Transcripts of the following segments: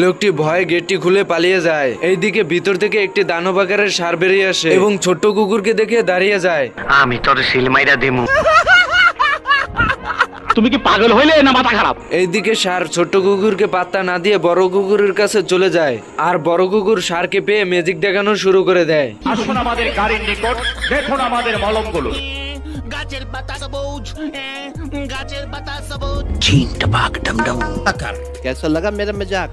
লোকটি ভয়ে গেটটি খুলে পালিয়ে যায়। এইদিকে ভিতর থেকে একটি দানব আকারের ষাঁড় বেরিয়ে আসে এবং ছোট্ট কুকুরকে দেখে দাঁড়িয়ে যায়। আমি তোর সিলমাইরা দিমু। তুমি কি পাগল হইলে না মাথা খারাপ? এইদিকে ষাঁড় ছোট্ট কুকুরকে পাত্তা না দিয়ে বড় কুকুরের কাছে চলে যায়, আর বড় কুকুর ষাঁড়কে পেয়ে ম্যাজিক দেখানো শুরু করে দেয়। আসুন আমাদের গাড়ির নিকট, দেখুন আমাদের মলমগুলো। গাছের পাতা সবুজ, গাছের পাতা সবুজ। कैसा लगा मेरा मजाक?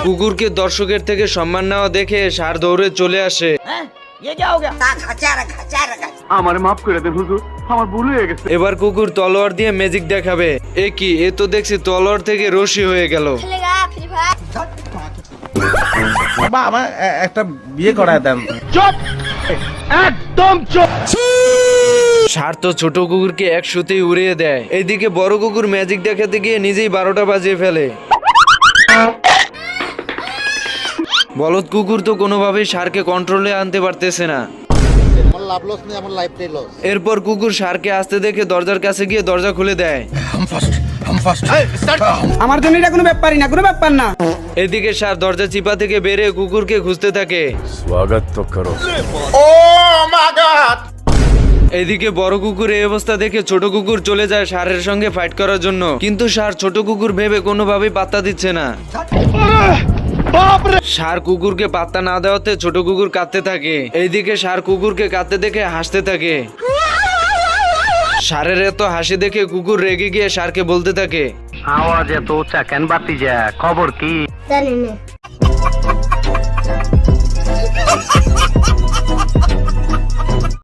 কুকুরকে দর্শকের থেকে সম্মান নেওয়া দেখে ষাঁড় দৌড়ে চলে আসে। আমার মাফ করে দেন হুজুর, আমার ভুল হয়ে গেছে। এবার কুকুর তলোয়ার দিয়ে ম্যাজিক দেখাবে। এ কি, এ তো দেখছি তলোয়ার থেকে রশি হয়ে গেল। বাবা আমার একটা বিয়ে করায় দেন। চুপ, একদম চুপ। ষাঁড় তো ছোট কুকুরকে এক সুতেই উড়িয়ে দেয়। এইদিকে বড় কুকুর ম্যাজিক দেখাতে গিয়ে নিজেই 12টা বাজিয়ে ফেলে। বলদ কুকুর তো কোনোভাবেই ষাঁড়কে কন্ট্রোলে আনতে পারতেছে না। এরপর কুকুর ষাঁড়কে আসতে দেখে দরজার কাছে গিয়ে দরজা খুলে দেয়। আমার জন্য এটা কোনো ব্যাপারই না, কোনো ব্যাপার না। এদিকে ষাঁড় দরজা চিপা থেকে বেরিয়ে কুকুরকে খুঁজতে থাকে। এদিকে বড় কুকুর এই অবস্থা দেখে ছোট কুকুর চলে যায় ষাঁড়ের সঙ্গে ফাইট করার জন্য, কিন্তু ষাঁড় ছোট কুকুর ভেবে কোনোভাবেই পাত্তা দিচ্ছে না। ষাঁড় কুকুরকে পাত্তা না দেওয়াতে ছোট কুকুর কাঁদতে থাকে। এইদিকে ষাঁড় কুকুরকে কাঁদতে দেখে হাসতে থাকে। ষাঁড়ের এত হাসি দেখে কুকুর রেগে গিয়ে ষাঁড়কে বলতে থাকে, আওয়াজ এত উঁচা কেন বাতি যা, খবর কি? জানি না।